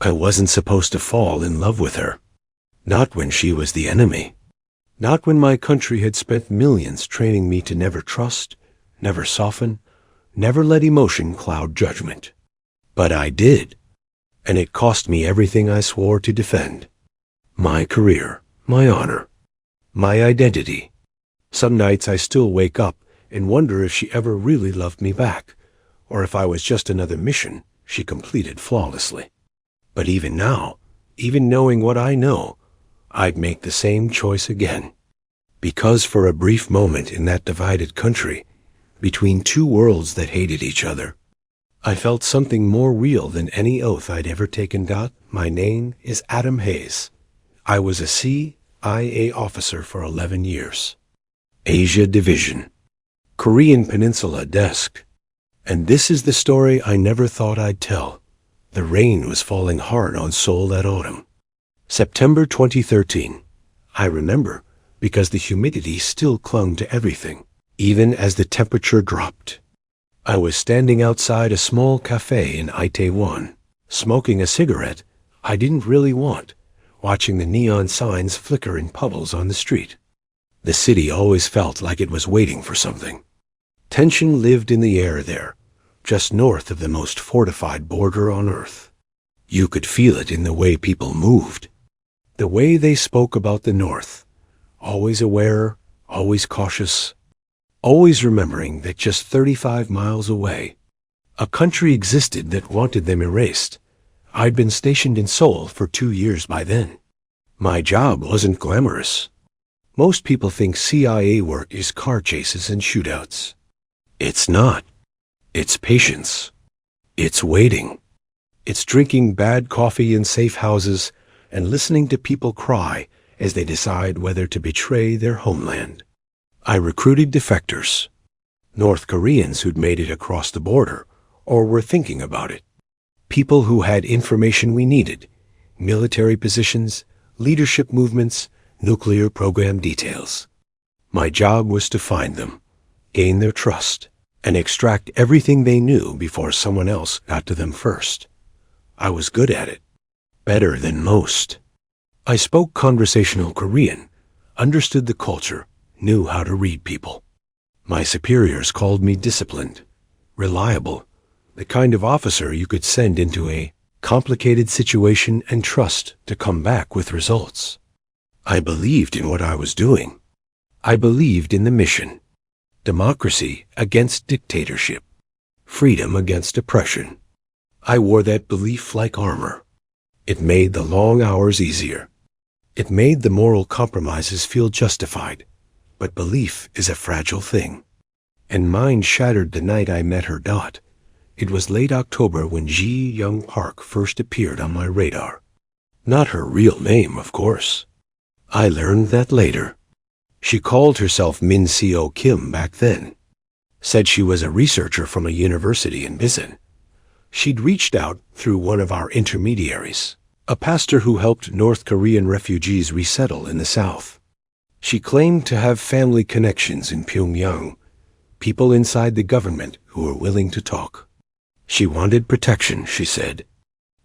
I wasn't supposed to fall in love with her. Not when she was the enemy. Not when my country had spent millions training me to never trust, never soften, never let emotion cloud judgment. But I did, and it cost me everything I swore to defend. My career, my honor, my identity. Some nights I still wake up and wonder if she ever really loved me back, or if I was just another mission she completed flawlessly. But even now, even knowing what I know, I'd make the same choice again. Because for a brief moment in that divided country, between two worlds that hated each other, I felt something more real than any oath I'd ever taken. My name is Adam Hayes. I was a CIA officer for 11 years. Asia Division. Korean Peninsula Desk. And this is the story I never thought I'd tell. The rain was falling hard on Seoul that autumn. September 2013. I remember because the humidity still clung to everything, even as the temperature dropped. I was standing outside a small cafe in Itaewon, smoking a cigarette I didn't really want, watching the neon signs flicker in puddles on the street. The city always felt like it was waiting for something. Tension lived in the air there, just north of the most fortified border on Earth. You could feel it in the way people moved, the way they spoke about the North, always aware, always cautious, always remembering that just 35 miles away, a country existed that wanted them erased. I'd been stationed in Seoul for 2 years by then. My job wasn't glamorous. Most people think CIA work is car chases and shootouts. It's not. It's patience. It's waiting. It's drinking bad coffee in safe houses and listening to people cry as they decide whether to betray their homeland. I recruited defectors, North Koreans who'd made it across the border or were thinking about it, people who had information we needed, military positions, leadership movements, nuclear program details. My job was to find them, gain their trust, and extract everything they knew before someone else got to them first. I was good at it, better than most. I spoke conversational Korean, understood the culture, knew how to read people. My superiors called me disciplined, reliable, the kind of officer you could send into a complicated situation and trust to come back with results. I believed in what I was doing. I believed in the mission. Democracy against dictatorship. Freedom against oppression. I wore that belief like armor. It made the long hours easier. It made the moral compromises feel justified. But belief is a fragile thing. And mine shattered the night I met her. It was late October when Ji Young Park first appeared on my radar. Not her real name, of course. I learned that later. She called herself Min Seo Kim back then. Said she was a researcher from a university in Bisan. She'd reached out through one of our intermediaries, a pastor who helped North Korean refugees resettle in the South. She claimed to have family connections in Pyongyang, people inside the government who were willing to talk. She wanted protection, she said.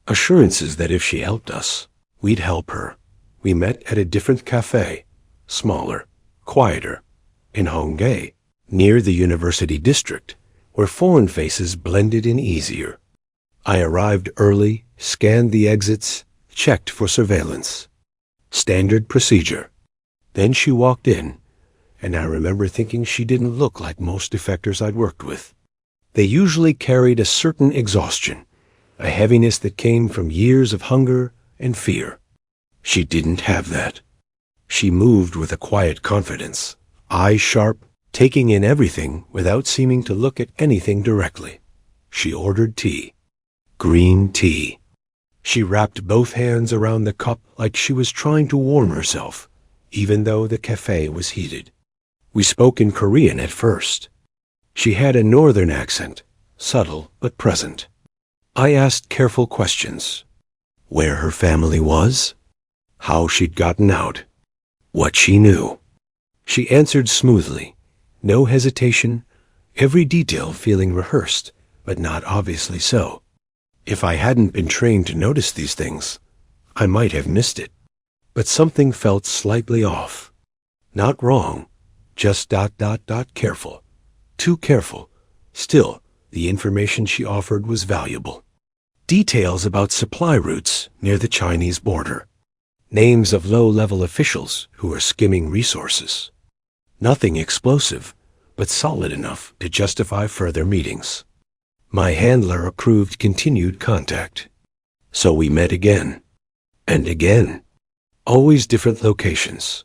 Assurances that if she helped us, we'd help her. We met at a different cafe, smaller, quieter, in Hongdae, near the university district, where foreign faces blended in easier. I arrived early, scanned the exits, checked for surveillance. Standard procedure. Then she walked in, and I remember thinking she didn't look like most defectors I'd worked with. They usually carried a certain exhaustion, a heaviness that came from years of hunger and fear. She didn't have that. She moved with a quiet confidence, eyes sharp, taking in everything without seeming to look at anything directly. She ordered tea. Green tea. She wrapped both hands around the cup like she was trying to warm herself, even though the cafe was heated. We spoke in Korean at first. She had a northern accent, subtle but present. I asked careful questions. Where her family was, how she'd gotten out, what she knew. She answered smoothly, no hesitation, every detail feeling rehearsed, but not obviously so. If I hadn't been trained to notice these things, I might have missed it. But something felt slightly off. Not wrong, just careful. Too careful. Still, the information she offered was valuable. Details about supply routes near the Chinese border. Names of low-level officials who were skimming resources. Nothing explosive, but solid enough to justify further meetings. My handler approved continued contact. So we met again. And again. Always different locations.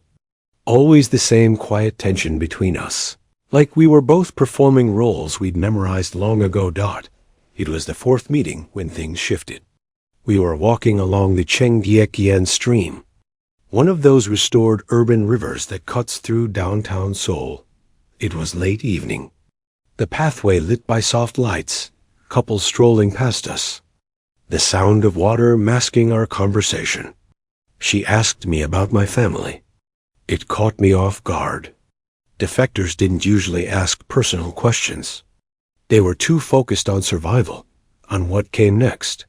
Always the same quiet tension between us. Like we were both performing roles we'd memorized long ago. It was the fourth meeting when things shifted. We were walking along the Chengdiekian stream, one of those restored urban rivers that cuts through downtown Seoul. It was late evening. The pathway lit by soft lights, couples strolling past us. The sound of water masking our conversation. She asked me about my family. It caught me off guard. Defectors didn't usually ask personal questions. They were too focused on survival, on what came next.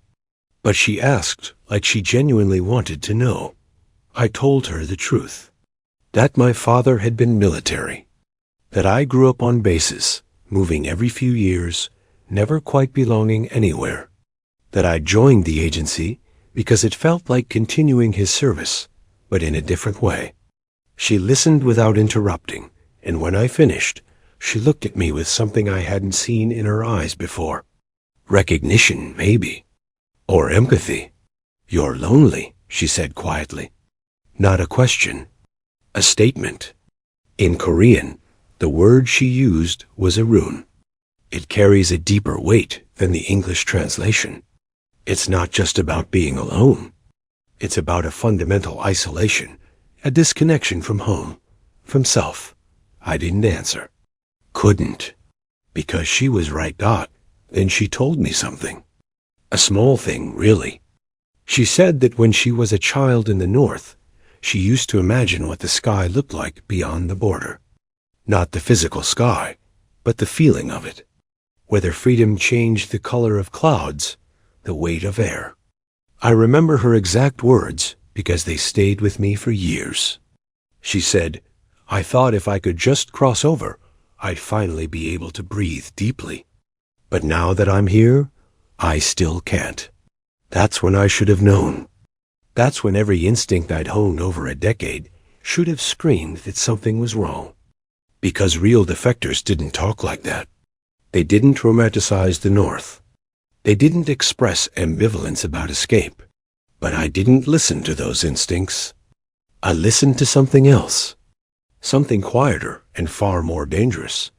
But she asked like she genuinely wanted to know. I told her the truth. That my father had been military. That I grew up on bases, moving every few years, never quite belonging anywhere. That I joined the agency because it felt like continuing his service, but in a different way. She listened without interrupting, and when I finished, she looked at me with something I hadn't seen in her eyes before. Recognition, maybe. Or empathy. You're lonely, she said quietly. Not a question. A statement. In Korean, the word she used was a rune. It carries a deeper weight than the English translation. It's not just about being alone. It's about a fundamental isolation, a disconnection from home, from self. I didn't answer. Couldn't. Because she was right. Then she told me something. A small thing, really. She said that when she was a child in the north, she used to imagine what the sky looked like beyond the border. Not the physical sky, but the feeling of it. Whether freedom changed the color of clouds, the weight of air. I remember her exact words because they stayed with me for years. She said, I thought if I could just cross over, I'd finally be able to breathe deeply. But now that I'm here, I still can't. That's when I should have known. That's when every instinct I'd honed over a decade should have screamed that something was wrong. Because real defectors didn't talk like that. They didn't romanticize the North. They didn't express ambivalence about escape. But I didn't listen to those instincts. I listened to something else. Something quieter and far more dangerous.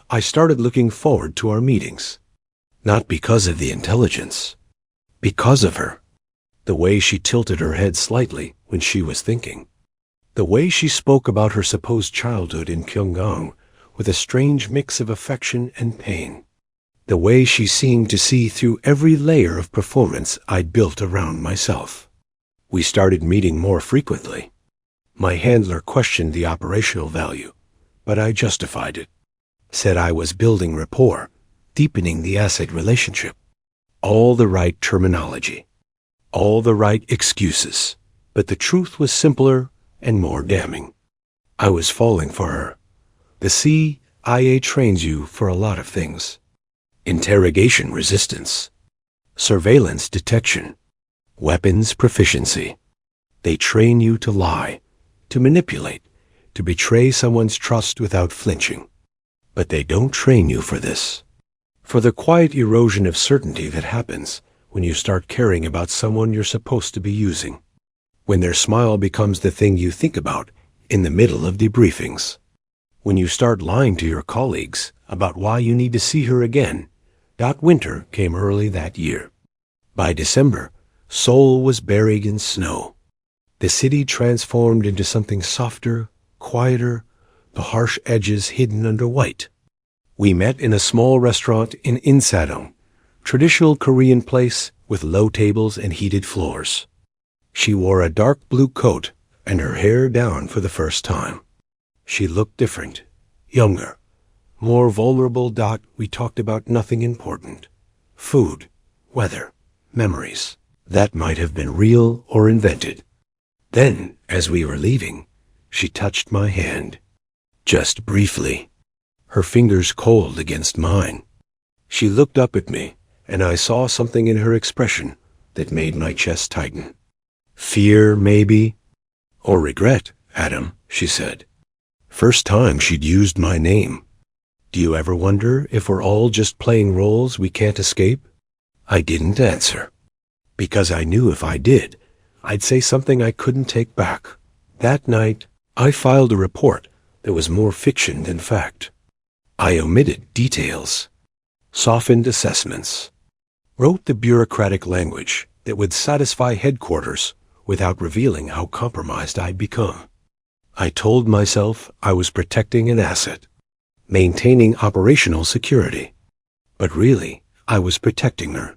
I started looking forward to our meetings. Not because of the intelligence. Because of her. The way she tilted her head slightly when she was thinking. The way she spoke about her supposed childhood in Pyongyang with a strange mix of affection and pain. The way she seemed to see through every layer of performance I'd built around myself. We started meeting more frequently. My handler questioned the operational value, but I justified it. Said I was building rapport, deepening the asset relationship. All the right terminology. All the right excuses. But the truth was simpler and more damning. I was falling for her. The CIA trains you for a lot of things. Interrogation resistance. Surveillance detection. Weapons proficiency. They train you to lie, to manipulate, to betray someone's trust without flinching. But they don't train you for this. For the quiet erosion of certainty that happens when you start caring about someone you're supposed to be using. When their smile becomes the thing you think about in the middle of debriefings. When you start lying to your colleagues about why you need to see her again. Winter came early that year. By December, Seoul was buried in snow. The city transformed into something softer, quieter, the harsh edges hidden under white. We met in a small restaurant in Insadong, traditional Korean place with low tables and heated floors. She wore a dark blue coat and her hair down for the first time. She looked different, younger, more vulnerable. We talked about nothing important. Food, weather, memories that might have been real or invented. Then, as we were leaving, she touched my hand. Just briefly, her fingers cold against mine. She looked up at me, and I saw something in her expression that made my chest tighten. Fear, maybe? Or regret, Adam, she said. First time she'd used my name. Do you ever wonder if we're all just playing roles we can't escape? I didn't answer, because I knew if I did, I'd say something I couldn't take back. That night, I filed a report that was more fiction than fact. I omitted details, softened assessments, wrote the bureaucratic language that would satisfy headquarters without revealing how compromised I'd become. I told myself I was protecting an asset, maintaining operational security. But really, I was protecting her,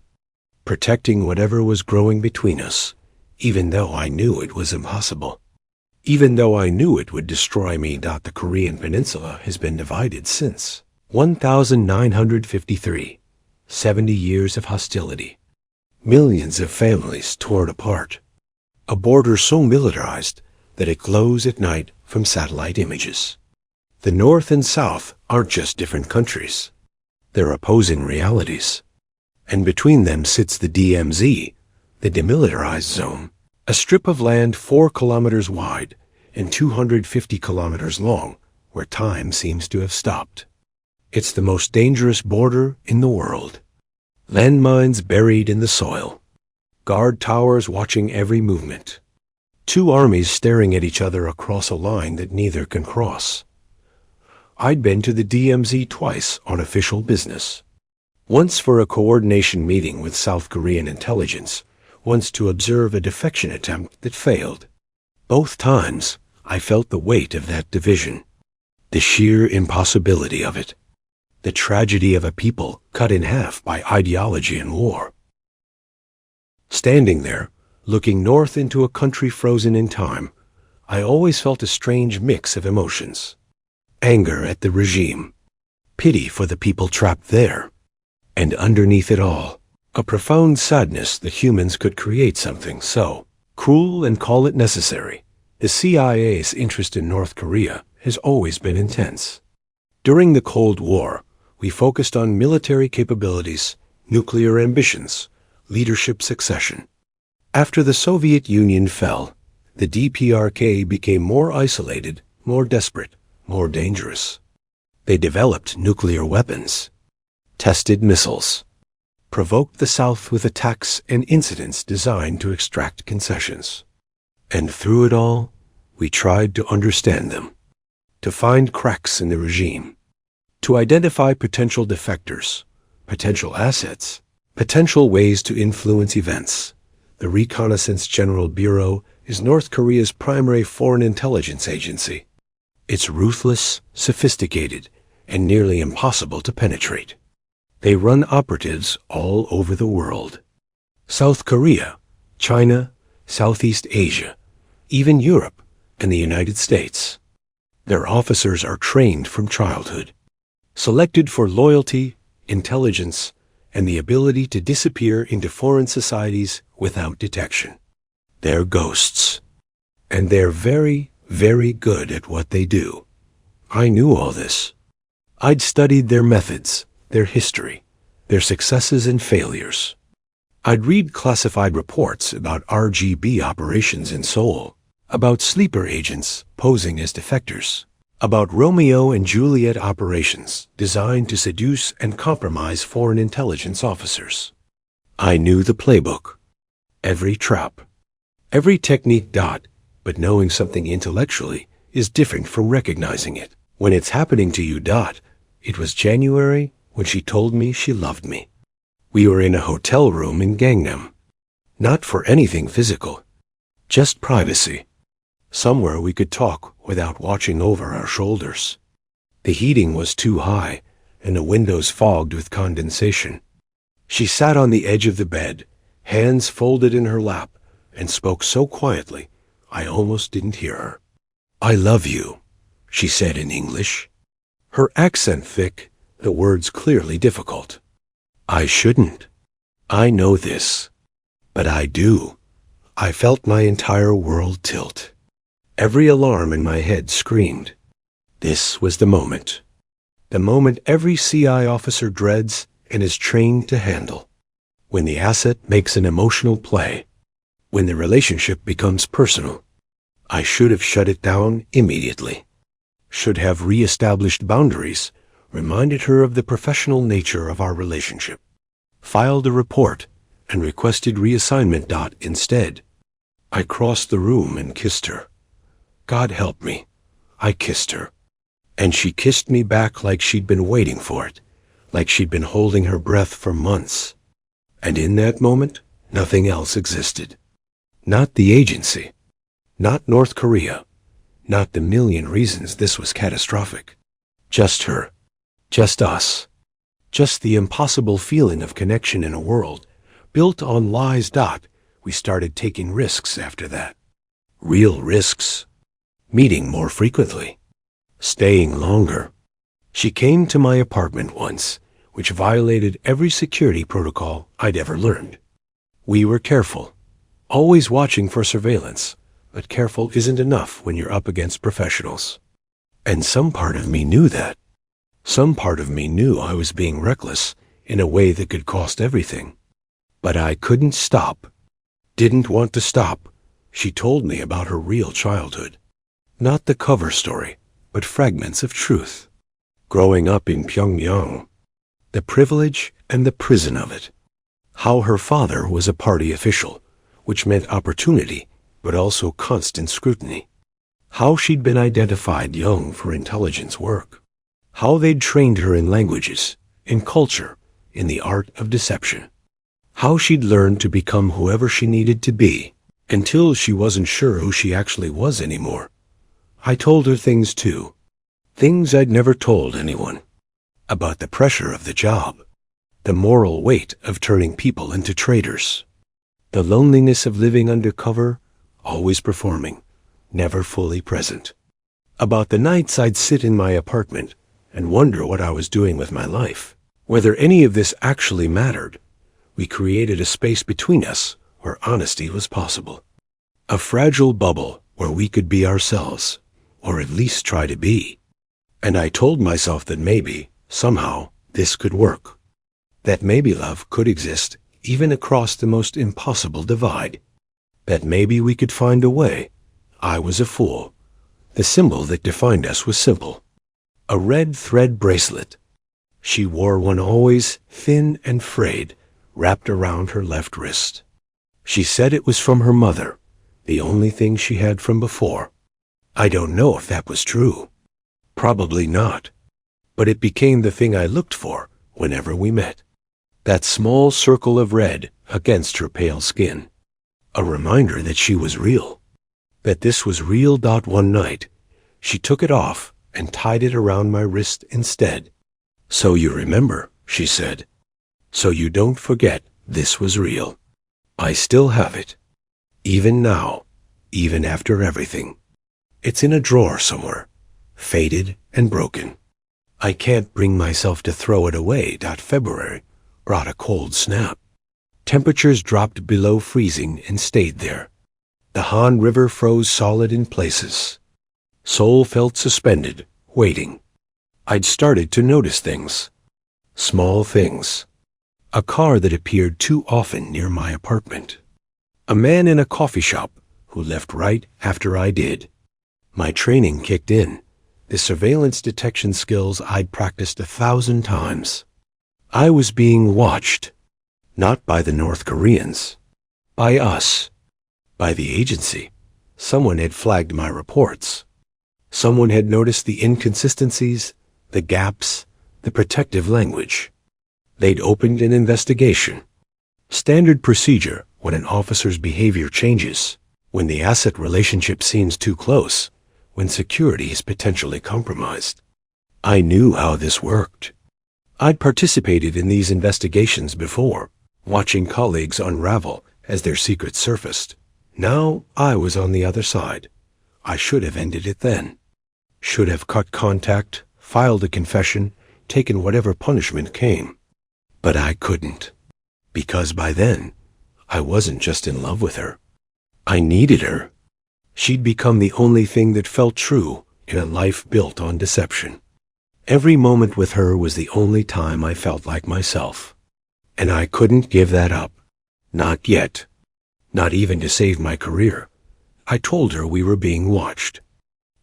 protecting whatever was growing between us, even though I knew it was impossible. Even though I knew it would destroy me. The Korean peninsula has been divided since 1953, 70 years of hostility, millions of families torn apart, a border so militarized that it glows at night from satellite images. The North and South aren't just different countries. They're opposing realities. And between them sits the DMZ, the demilitarized zone, a strip of land 4 kilometers wide and 250 kilometers long, where time seems to have stopped. It's the most dangerous border in the world. Landmines buried in the soil, guard towers watching every movement, 2 armies staring at each other across a line that neither can cross. I'd been to the DMZ twice on official business. Once for a coordination meeting with South Korean intelligence, once to observe a defection attempt that failed. Both times, I felt the weight of that division, the sheer impossibility of it, the tragedy of a people cut in half by ideology and war. Standing there, looking north into a country frozen in time, I always felt a strange mix of emotions. Anger at the regime, pity for the people trapped there, and underneath it all, a profound sadness that humans could create something so cruel and call it necessary. The CIA's interest in North Korea has always been intense. During the Cold War, we focused on military capabilities, nuclear ambitions, leadership succession. After the Soviet Union fell, the DPRK became more isolated, more desperate, more dangerous. They developed nuclear weapons, tested missiles, provoked the South with attacks and incidents designed to extract concessions. And through it all, we tried to understand them, to find cracks in the regime, to identify potential defectors, potential assets, potential ways to influence events. The Reconnaissance General Bureau is North Korea's primary foreign intelligence agency. It's ruthless, sophisticated, and nearly impossible to penetrate. They run operatives all over the world. South Korea, China, Southeast Asia, even Europe, and the United States. Their officers are trained from childhood, selected for loyalty, intelligence, and the ability to disappear into foreign societies without detection. They're ghosts, and they're very, very good at what they do. I knew all this. I'd studied their methods, their history, their successes and failures. I'd read classified reports about RGB operations in Seoul, about sleeper agents posing as defectors, about Romeo and Juliet operations designed to seduce and compromise foreign intelligence officers. I knew the playbook, every trap, every technique. But knowing something intellectually is different from recognizing it. When it's happening to you. It was January when she told me she loved me. We were in a hotel room in Gangnam. Not for anything physical, just privacy. Somewhere we could talk without watching over our shoulders. The heating was too high, and the windows fogged with condensation. She sat on the edge of the bed, hands folded in her lap, and spoke so quietly I almost didn't hear her. "I love you," she said in English. Her accent thick, the words clearly difficult. "I shouldn't. I know this. But I do. I felt my entire world tilt. Every alarm in my head screamed. This was the moment. The moment every CI officer dreads and is trained to handle. When the asset makes an emotional play. When the relationship becomes personal. I should have shut it down immediately. Should have re-established boundaries, reminded her of the professional nature of our relationship. Filed a report and requested reassignment. Instead, I crossed the room and kissed her. God help me, I kissed her. And she kissed me back like she'd been waiting for it, like she'd been holding her breath for months. And in that moment, nothing else existed. Not the agency, not North Korea, not the million reasons this was catastrophic. Just her, just us, just the impossible feeling of connection in a world built on lies. We started taking risks after that. Real risks. Meeting more frequently. Staying longer. She came to my apartment once, which violated every security protocol I'd ever learned. We were careful, always watching for surveillance, but careful isn't enough when you're up against professionals. And some part of me knew that. Some part of me knew I was being reckless in a way that could cost everything. But I couldn't stop. Didn't want to stop. She told me about her real childhood. Not the cover story, but fragments of truth. Growing up in Pyongyang, the privilege and the prison of it. How her father was a party official, which meant opportunity, but also constant scrutiny. How she'd been identified young for intelligence work. How they'd trained her in languages, in culture, in the art of deception. How she'd learned to become whoever she needed to be, until she wasn't sure who she actually was anymore. I told her things too. Things I'd never told anyone. About the pressure of the job. The moral weight of turning people into traitors. The loneliness of living undercover, always performing, never fully present. About the nights I'd sit in my apartment and wonder what I was doing with my life. Whether any of this actually mattered. We created a space between us where honesty was possible. A fragile bubble where we could be ourselves. Or at least try to be. And I told myself that maybe, somehow, this could work. That maybe love could exist even across the most impossible divide. That maybe we could find a way. I was a fool. The symbol that defined us was simple. A red thread bracelet. She wore one always, thin and frayed, wrapped around her left wrist. She said it was from her mother, the only thing she had from before. I don't know if that was true. Probably not. But it became the thing I looked for whenever we met. That small circle of red against her pale skin. A reminder that she was real. That this was real. One night, she took it off and tied it around my wrist instead. So you remember, she said. So you don't forget this was real. I still have it. Even now, even after everything. It's in a drawer somewhere, faded and broken. I can't bring myself to throw it away. February brought a cold snap. Temperatures dropped below freezing and stayed there. The Han River froze solid in places. Seoul felt suspended, waiting. I'd started to notice things. Small things. A car that appeared too often near my apartment. A man in a coffee shop who left right after I did. My training kicked in, the surveillance detection skills I'd practiced 1,000 times. I was being watched, not by the North Koreans, by us, by the agency. Someone had flagged my reports. Someone had noticed the inconsistencies, the gaps, the protective language. They'd opened an investigation. Standard procedure when an officer's behavior changes, when the asset relationship seems too close, when security is potentially compromised. I knew how this worked. I'd participated in these investigations before, watching colleagues unravel as their secrets surfaced. Now I was on the other side. I should have ended it then. Should have cut contact, filed a confession, taken whatever punishment came. But I couldn't. Because by then, I wasn't just in love with her. I needed her. She'd become the only thing that felt true in a life built on deception. Every moment with her was the only time I felt like myself. And I couldn't give that up. Not yet. Not even to save my career. I told her we were being watched.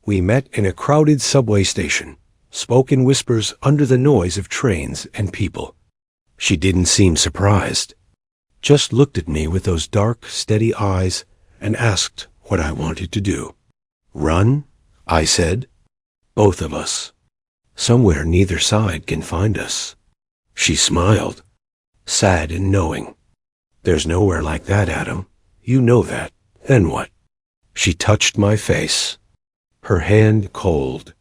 We met in a crowded subway station, spoke in whispers under the noise of trains and people. She didn't seem surprised. Just looked at me with those dark, steady eyes and asked what I wanted to do. Run? I said. Both of us. Somewhere neither side can find us. She smiled, sad and knowing. There's nowhere like that, Adam. You know that. Then what? She touched my face, her hand cold.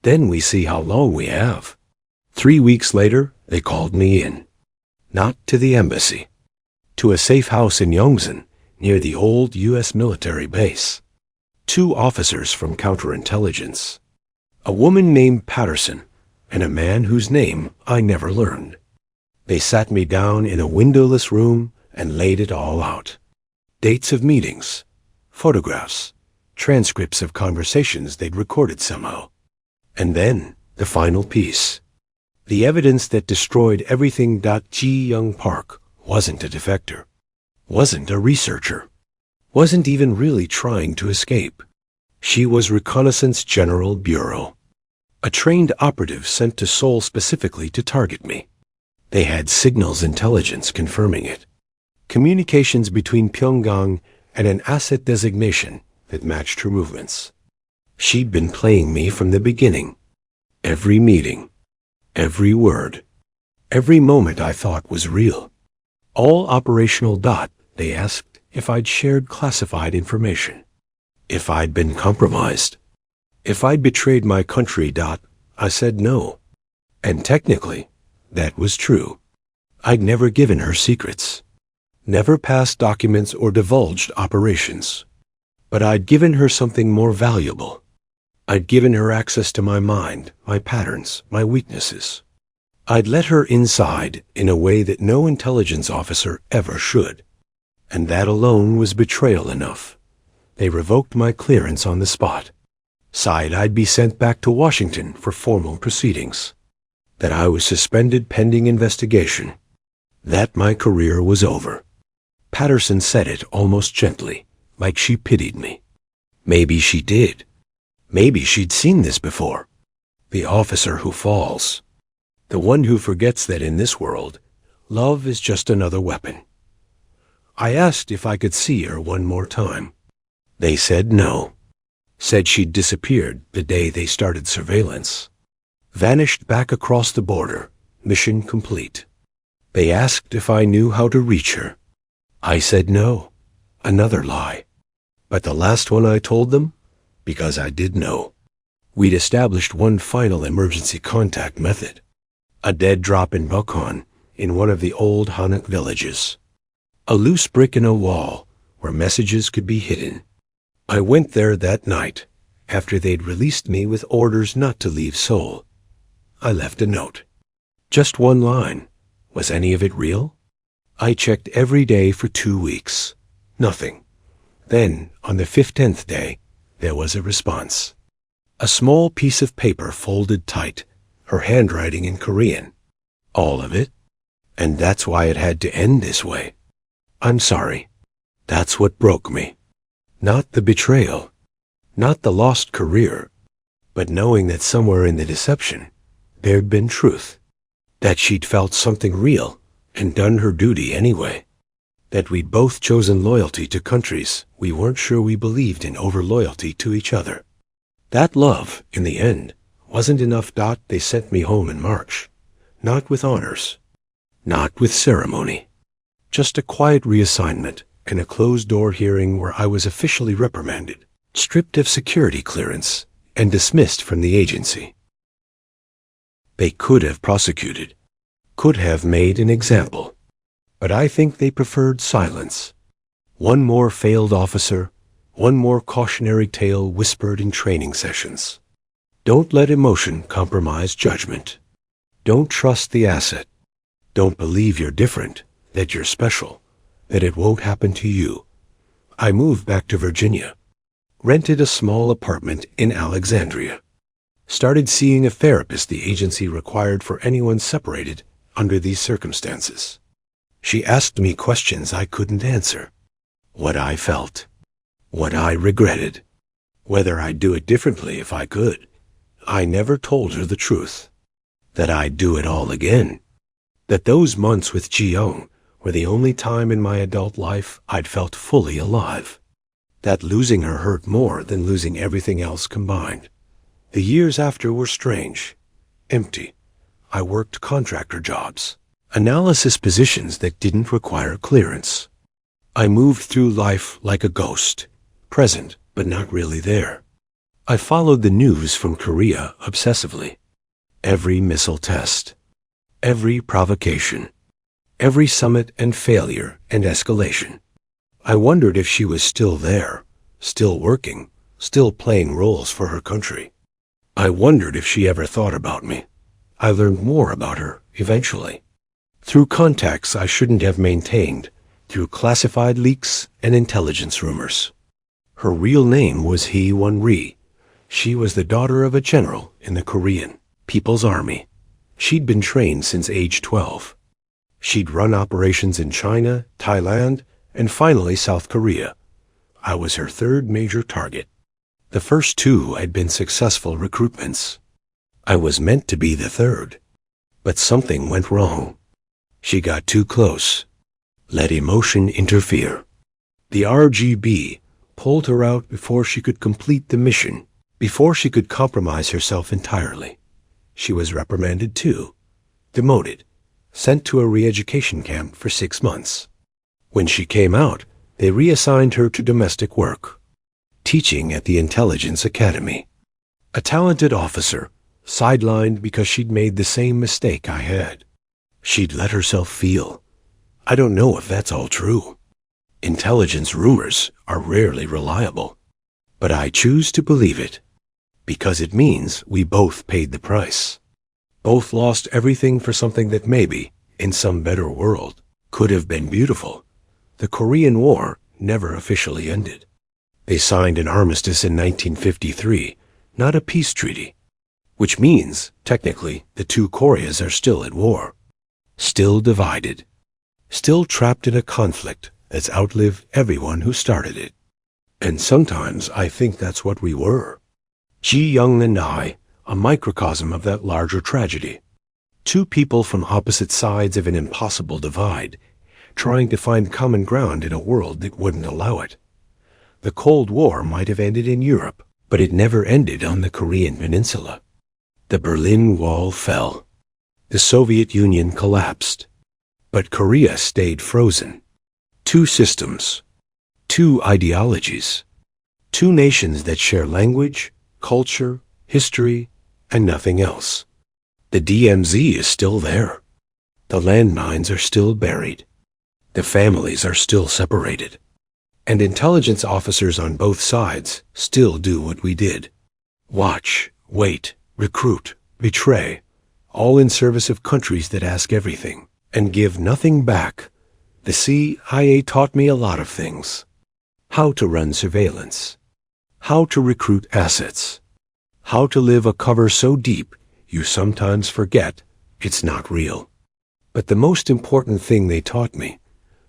Then we see how long we have. 3 weeks later, they called me in. Not to the embassy. To a safe house in Yongsan, near the old U.S. military base. 2 officers from counterintelligence. A woman named Patterson, and a man whose name I never learned. They sat me down in a windowless room and laid it all out. Dates of meetings, photographs, transcripts of conversations they'd recorded somehow. And then, the final piece. The evidence that destroyed everything. Ji Young Park wasn't a defector, wasn't a researcher, wasn't even really trying to escape. She was Reconnaissance General Bureau, a trained operative sent to Seoul specifically to target me. They had signals intelligence confirming it, communications between Pyongyang and an asset designation that matched her movements. She'd been playing me from the beginning. Every meeting, every word, every moment I thought was real. All operational. They asked if I'd shared classified information, if I'd been compromised, if I'd betrayed my country. I said no. And technically, that was true. I'd never given her secrets, never passed documents or divulged operations. But I'd given her something more valuable. I'd given her access to my mind, my patterns, my weaknesses. I'd let her inside in a way that no intelligence officer ever should. And that alone was betrayal enough. They revoked my clearance on the spot. Said I'd be sent back to Washington for formal proceedings. That I was suspended pending investigation. That my career was over. Patterson said it almost gently, like she pitied me. Maybe she did. Maybe she'd seen this before. The officer who falls. The one who forgets that in this world, love is just another weapon. I asked if I could see her one more time. They said no. Said she'd disappeared the day they started surveillance. Vanished back across the border, mission complete. They asked if I knew how to reach her. I said no. Another lie. But the last one I told them, because I did know. We'd established one final emergency contact method. A dead drop in Bukhan, in one of the old Hanok villages. A loose brick in a wall where messages could be hidden. I went there that night, after they'd released me with orders not to leave Seoul. I left a note. Just one line. Was any of it real? I checked every day for 2 weeks. Nothing. Then, on the 15th day, there was a response. A small piece of paper folded tight, her handwriting in Korean. All of it. And that's why it had to end this way. I'm sorry. That's what broke me. Not the betrayal. Not the lost career. But knowing that somewhere in the deception, there'd been truth. That she'd felt something real and done her duty anyway. That we'd both chosen loyalty to countries we weren't sure we believed in over loyalty to each other. That love, in the end, wasn't enough. They sent me home in March. Not with honors. Not with ceremony. Just a quiet reassignment and a closed-door hearing where I was officially reprimanded, stripped of security clearance, and dismissed from the agency. They could have prosecuted, could have made an example, but I think they preferred silence. One more failed officer, one more cautionary tale whispered in training sessions. Don't let emotion compromise judgment. Don't trust the asset. Don't believe you're different, that you're special. that it won't happen to you. I moved back to Virginia, rented a small apartment in Alexandria, started seeing a therapist the agency required for anyone separated under these circumstances. She asked me questions I couldn't answer. What I felt, what I regretted, whether I'd do it differently if I could. I never told her the truth, that I'd do it all again, that those months with Ji-young were the only time in my adult life I'd felt fully alive, that losing her hurt more than losing everything else combined. The years after were strange, empty. I worked contractor jobs, analysis positions that didn't require clearance. I moved through life like a ghost, present but not really there. I followed the news from Korea obsessively. Every missile test, every provocation, every summit and failure and escalation. I wondered if she was still there, still working, still playing roles for her country. I wondered if she ever thought about me. I learned more about her eventually, through contacts I shouldn't have maintained, through classified leaks and intelligence rumors. Her real name was Hee Won-ri. She was the daughter of a general in the Korean People's Army. She'd been trained since age 12. She'd run operations in China, Thailand, and finally South Korea. I was her third major target. The first two had been successful recruitments. I was meant to be the third. But something went wrong. She got too close, let emotion interfere. The RGB pulled her out before she could complete the mission, before she could compromise herself entirely. She was reprimanded too, demoted, sent to a re-education camp for 6 months. When she came out, they reassigned her to domestic work, teaching at the Intelligence Academy. A talented officer, sidelined because she'd made the same mistake I had. She'd let herself feel. I don't know if that's all true. Intelligence rumors are rarely reliable, but I choose to believe it, because it means we both paid the price. Both lost everything for something that maybe, in some better world, could have been beautiful. The Korean War never officially ended. They signed an armistice in 1953, not a peace treaty, which means, technically, the two Koreas are still at war, still divided, still trapped in a conflict that's outlived everyone who started it. And sometimes I think that's what we were. Ji-young and I, a microcosm of that larger tragedy. Two people from opposite sides of an impossible divide, trying to find common ground in a world that wouldn't allow it. The Cold War might have ended in Europe, but it never ended on the Korean peninsula. The Berlin Wall fell. The Soviet Union collapsed. But Korea stayed frozen. Two systems, two ideologies, two nations that share language, culture, history, and nothing else. The DMZ is still there. The landmines are still buried. The families are still separated. And intelligence officers on both sides still do what we did. Watch, wait, recruit, betray, all in service of countries that ask everything and give nothing back. The CIA taught me a lot of things. How to run surveillance. How to recruit assets. How to live a cover so deep you sometimes forget it's not real. But the most important thing they taught me,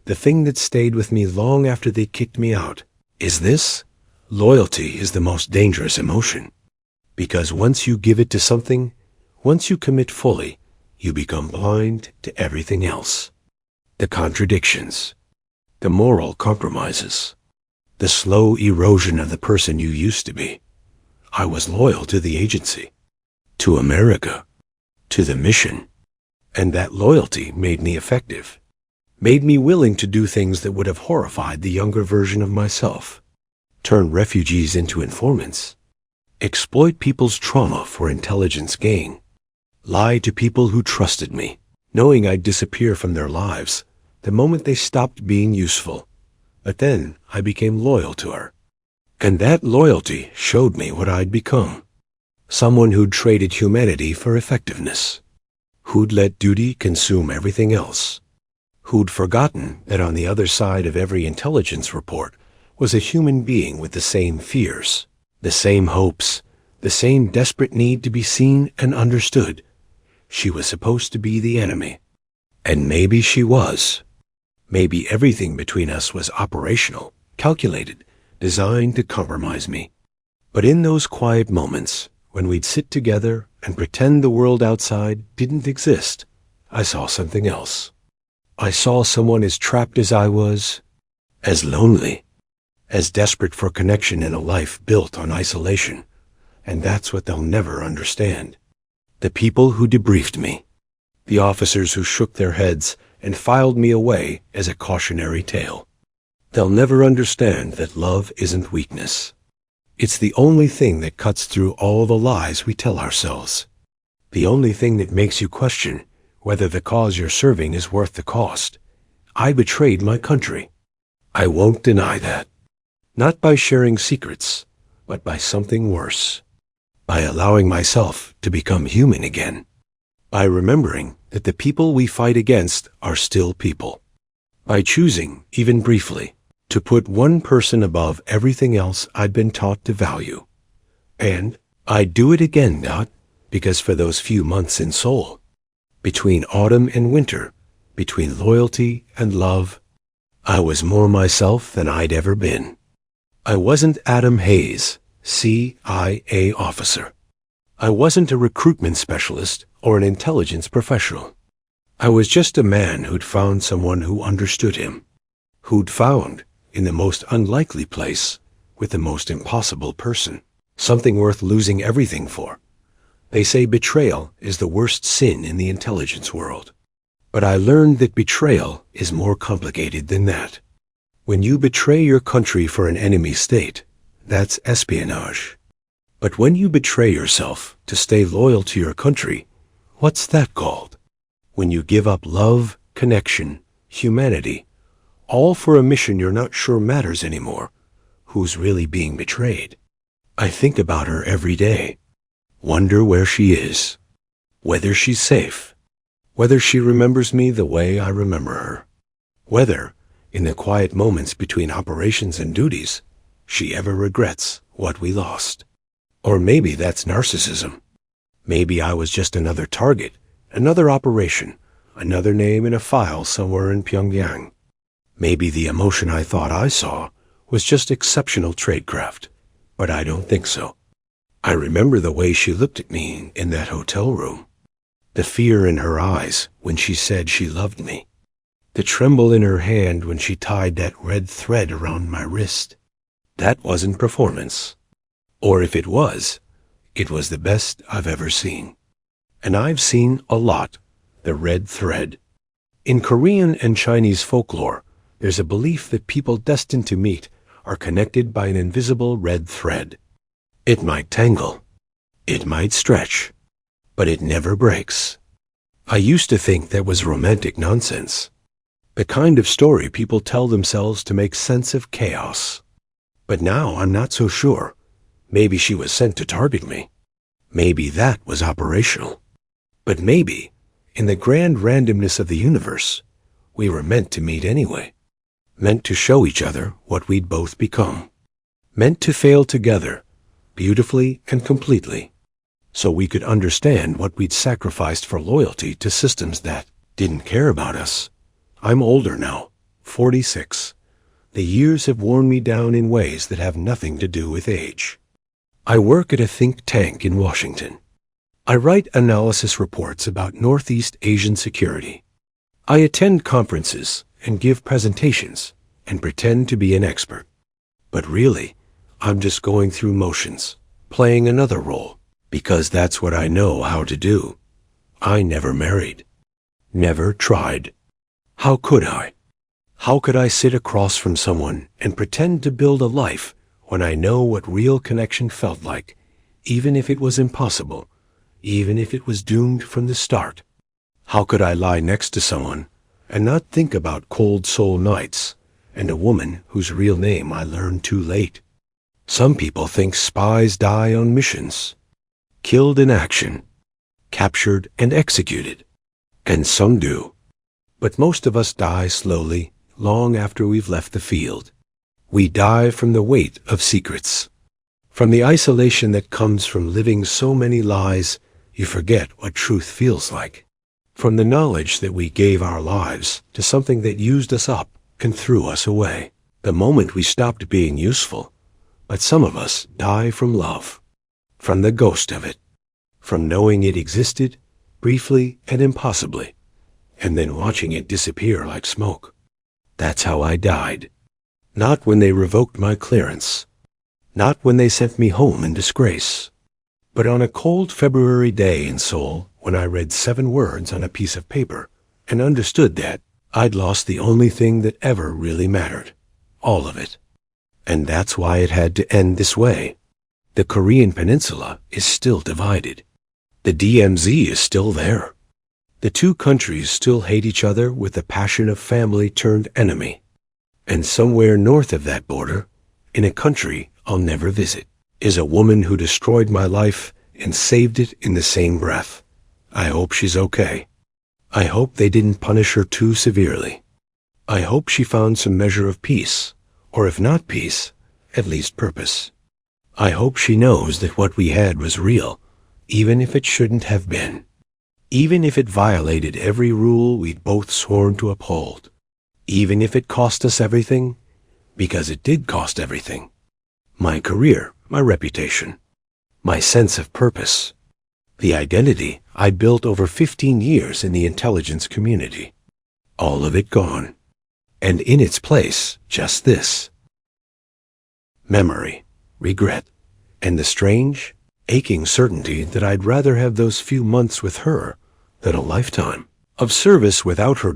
the thing that stayed with me long after they kicked me out, is this: loyalty is the most dangerous emotion. Because once you give it to something, once you commit fully, you become blind to everything else. The contradictions, the moral compromises, the slow erosion of the person you used to be. I was loyal to the agency, to America, to the mission, and that loyalty made me effective, made me willing to do things that would have horrified the younger version of myself, turn refugees into informants, exploit people's trauma for intelligence gain, lie to people who trusted me, knowing I'd disappear from their lives the moment they stopped being useful. But then I became loyal to her. And that loyalty showed me what I'd become. Someone who'd traded humanity for effectiveness. Who'd let duty consume everything else. who'd forgotten that on the other side of every intelligence report was a human being with the same fears, the same hopes, the same desperate need to be seen and understood. She was supposed to be the enemy. And maybe she was. Maybe everything between us was operational, calculated, designed to compromise me. But in those quiet moments, when we'd sit together and pretend the world outside didn't exist, I saw something else. I saw someone as trapped as I was, as lonely, as desperate for connection in a life built on isolation. And that's what they'll never understand. The people who debriefed me, the officers who shook their heads and filed me away as a cautionary tale. They'll never understand that love isn't weakness. It's the only thing that cuts through all the lies we tell ourselves. The only thing that makes you question whether the cause you're serving is worth the cost. I betrayed my country. I won't deny that. Not by sharing secrets, but by something worse. By allowing myself to become human again. By remembering that the people we fight against are still people. By choosing, even briefly, to put one person above everything else I'd been taught to value. And I'd do it again, not because for those few months in Seoul, between autumn and winter, between loyalty and love, I was more myself than I'd ever been. I wasn't Adam Hayes, CIA officer. I wasn't a recruitment specialist or an intelligence professional. I was just a man who'd found someone who understood him, who'd found, in the most unlikely place, with the most impossible person, something worth losing everything for. They say betrayal is the worst sin in the intelligence world. But I learned that betrayal is more complicated than that. When you betray your country for an enemy state, that's espionage. But when you betray yourself to stay loyal to your country, what's that called? When you give up love, connection, humanity, all for a mission you're not sure matters anymore, who's really being betrayed? I think about her every day, wonder where she is, whether she's safe, whether she remembers me the way I remember her, whether, in the quiet moments between operations and duties, she ever regrets what we lost. Or maybe that's narcissism. Maybe I was just another target, another operation, another name in a file somewhere in Pyongyang. Maybe the emotion I thought I saw was just exceptional tradecraft, but I don't think so. I remember the way she looked at me in that hotel room, the fear in her eyes when she said she loved me, the tremble in her hand when she tied that red thread around my wrist. That wasn't performance. Or if it was the best I've ever seen. And I've seen a lot, the red thread. In Korean and Chinese folklore, there's a belief that people destined to meet are connected by an invisible red thread. It might tangle, it might stretch, but it never breaks. I used to think that was romantic nonsense, the kind of story people tell themselves to make sense of chaos. But now I'm not so sure. Maybe she was sent to target me. Maybe that was operational. But maybe, in the grand randomness of the universe, we were meant to meet anyway. Meant to show each other what we'd both become. Meant to fail together, beautifully and completely, so we could understand what we'd sacrificed for loyalty to systems that didn't care about us. I'm older now, 46. The years have worn me down in ways that have nothing to do with age. I work at a think tank in Washington. I write analysis reports about Northeast Asian security. I attend conferences and give presentations and pretend to be an expert. But really, I'm just going through motions, playing another role, because that's what I know how to do. I never married. Never tried. How could I? How could I sit across from someone and pretend to build a life when I know what real connection felt like, even if it was impossible, even if it was doomed from the start? How could I lie next to someone and not think about cold soul nights and a woman whose real name I learned too late? Some people think spies die on missions, killed in action, captured and executed. And some do. But most of us die slowly, long after we've left the field. We die from the weight of secrets. From the isolation that comes from living so many lies, you forget what truth feels like. From the knowledge that we gave our lives to something that used us up and threw us away. The moment we stopped being useful. But some of us die from love. From the ghost of it. From knowing it existed, briefly and impossibly, and then watching it disappear like smoke. That's how I died. Not when they revoked my clearance. Not when they sent me home in disgrace. But on a cold February day in Seoul, when I read 7 words on a piece of paper and understood that I'd lost the only thing that ever really mattered. All of it. And that's why it had to end this way. The Korean peninsula is still divided. The DMZ is still there. The two countries still hate each other with the passion of family turned enemy. And somewhere north of that border, in a country I'll never visit, is a woman who destroyed my life and saved it in the same breath. I hope she's okay. I hope they didn't punish her too severely. I hope she found some measure of peace, or if not peace, at least purpose. I hope she knows that what we had was real, even if it shouldn't have been. Even if it violated every rule we'd both sworn to uphold. Even if it cost us everything, because it did cost everything. My career, my reputation, my sense of purpose, the identity I built over 15 years in the intelligence community. All of it gone. And in its place, just this. Memory, regret, and the strange, aching certainty that I'd rather have those few months with her than a lifetime of service without her.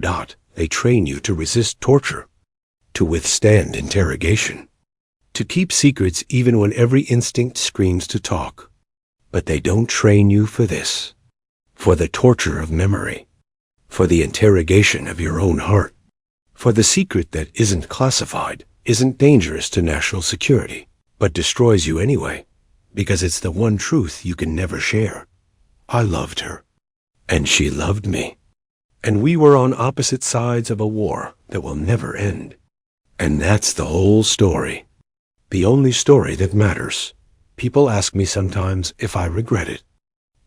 They train you to resist torture, to withstand interrogation, to keep secrets even when every instinct screams to talk. But they don't train you for this, for the torture of memory, for the interrogation of your own heart, for the secret that isn't classified, isn't dangerous to national security, but destroys you anyway, because it's the one truth you can never share. I loved her, and she loved me, and we were on opposite sides of a war that will never end. And that's the whole story, the only story that matters. People ask me sometimes if I regret it,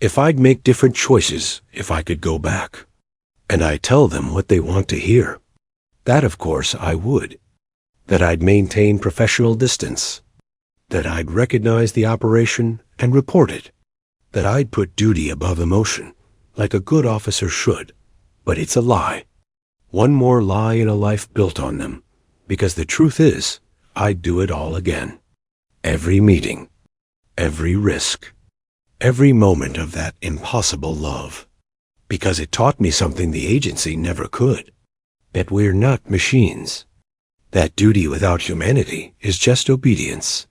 if I'd make different choices if I could go back. And I tell them what they want to hear. That, of course, I would. That I'd maintain professional distance. That I'd recognize the operation and report it. That I'd put duty above emotion, like a good officer should. But it's a lie. One more lie in a life built on them. Because the truth is, I'd do it all again. Every meeting. Every risk. Every moment of that impossible love. Because it taught me something the agency never could. That we're not machines. That duty without humanity is just obedience.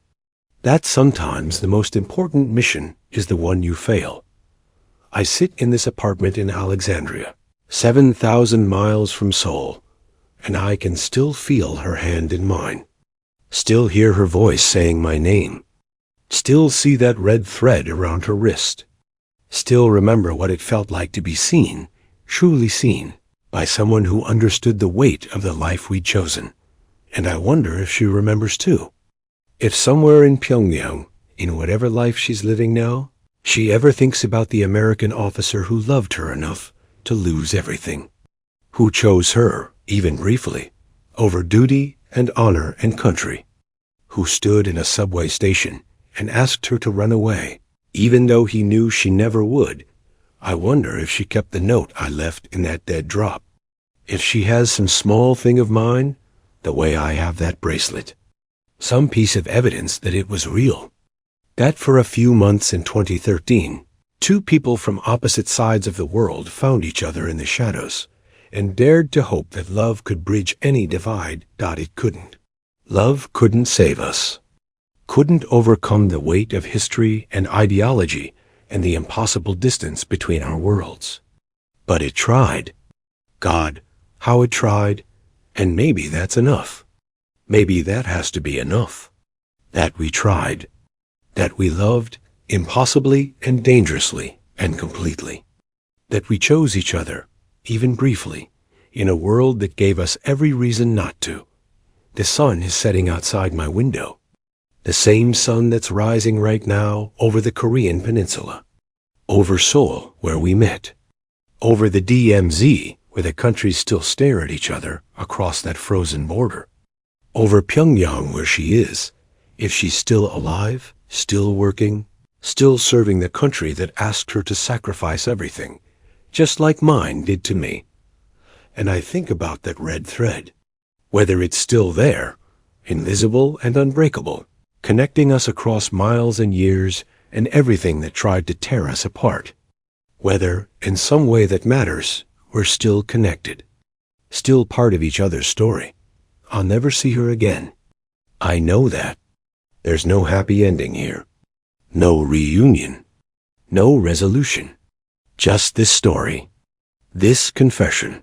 That sometimes the most important mission is the one you fail. I sit in this apartment in Alexandria, 7,000 miles from Seoul, and I can still feel her hand in mine. Still hear her voice saying my name. Still see that red thread around her wrist. Still remember what it felt like to be seen, truly seen, by someone who understood the weight of the life we'd chosen. And I wonder if she remembers too. If somewhere in Pyongyang, in whatever life she's living now, she ever thinks about the American officer who loved her enough to lose everything. Who chose her, even briefly, over duty and honor and country. Who stood in a subway station and asked her to run away, even though he knew she never would. I wonder if she kept the note I left in that dead drop. If she has some small thing of mine, the way I have that bracelet. Some piece of evidence that it was real. That for a few months in 2013, two people from opposite sides of the world found each other in the shadows and dared to hope that love could bridge any divide. It couldn't. Love couldn't save us. Couldn't overcome the weight of history and ideology and the impossible distance between our worlds. But it tried. God, how it tried, and maybe that's enough. Maybe that has to be enough. That we tried. That we loved impossibly and dangerously and completely. That we chose each other, even briefly, in a world that gave us every reason not to. The sun is setting outside my window. The same sun that's rising right now over the Korean peninsula. Over Seoul, where we met. Over the DMZ, where the countries still stare at each other across that frozen border. Over Pyongyang, where she is, if she's still alive, still working, still serving the country that asked her to sacrifice everything, just like mine did to me. And I think about that red thread, whether it's still there, invisible and unbreakable, connecting us across miles and years and everything that tried to tear us apart. Whether, in some way that matters, we're still connected, still part of each other's story. I'll never see her again. I know that. There's no happy ending here. No reunion. No resolution. Just this story. This confession.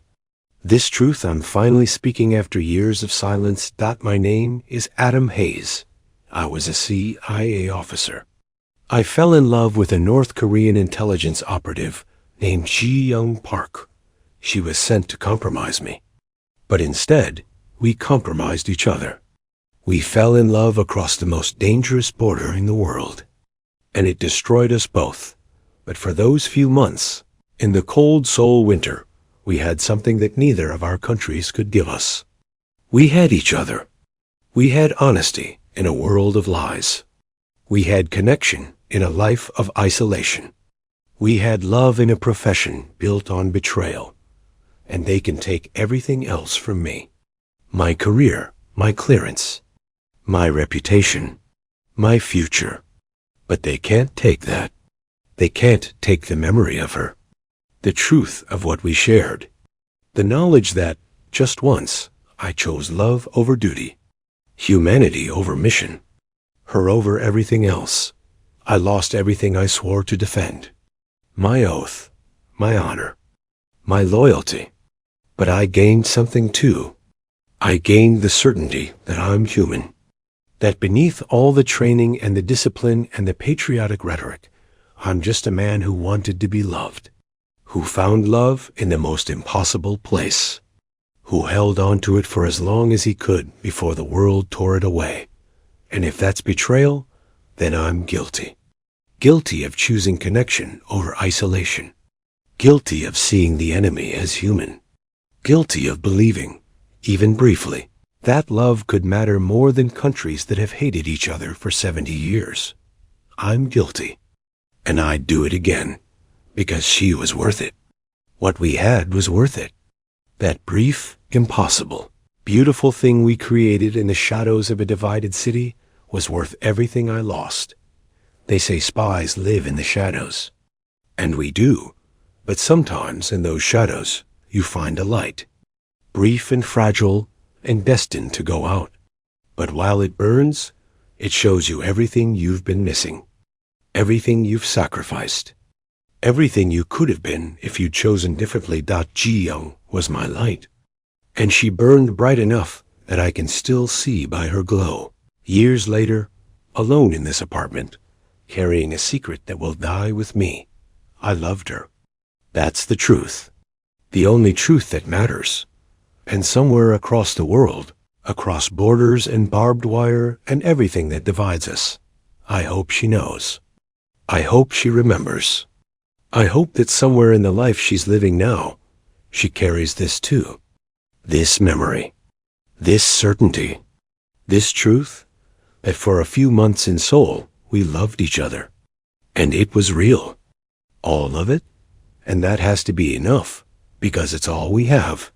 This truth I'm finally speaking after years of silence. My name is Adam Hayes. I was a CIA officer. I fell in love with a North Korean intelligence operative named Ji-young Park. She was sent to compromise me. But instead, we compromised each other. We fell in love across the most dangerous border in the world. And it destroyed us both. But for those few months, in the cold Seoul winter, we had something that neither of our countries could give us. We had each other. We had honesty in a world of lies. We had connection in a life of isolation. We had love in a profession built on betrayal. And they can take everything else from me. My career, my clearance, my reputation, my future. But they can't take that. They can't take the memory of her. The truth of what we shared. The knowledge that, just once, I chose love over duty, humanity over mission, her over everything else. I lost everything I swore to defend. My oath, my honor, my loyalty. But I gained something too. I gained the certainty that I'm human. That beneath all the training and the discipline and the patriotic rhetoric, I'm just a man who wanted to be loved. Who found love in the most impossible place, who held on to it for as long as he could before the world tore it away. And if that's betrayal, then I'm guilty. Guilty of choosing connection over isolation. Guilty of seeing the enemy as human. Guilty of believing, even briefly, that love could matter more than countries that have hated each other for 70 years. I'm guilty. And I'd do it again. Because she was worth it. What we had was worth it. That brief, impossible, beautiful thing we created in the shadows of a divided city was worth everything I lost. They say spies live in the shadows. And we do. But sometimes in those shadows, you find a light. Brief and fragile and destined to go out. But while it burns, it shows you everything you've been missing. Everything you've sacrificed. Everything you could have been if you'd chosen differently. Ji-young was my light. And she burned bright enough that I can still see by her glow. Years later, alone in this apartment, carrying a secret that will die with me, I loved her. That's the truth. The only truth that matters. And somewhere across the world, across borders and barbed wire and everything that divides us, I hope she knows. I hope she remembers. I hope that somewhere in the life she's living now, she carries this too. This memory. This certainty. This truth that for a few months in Seoul, we loved each other. And it was real. All of it. And that has to be enough, because it's all we have.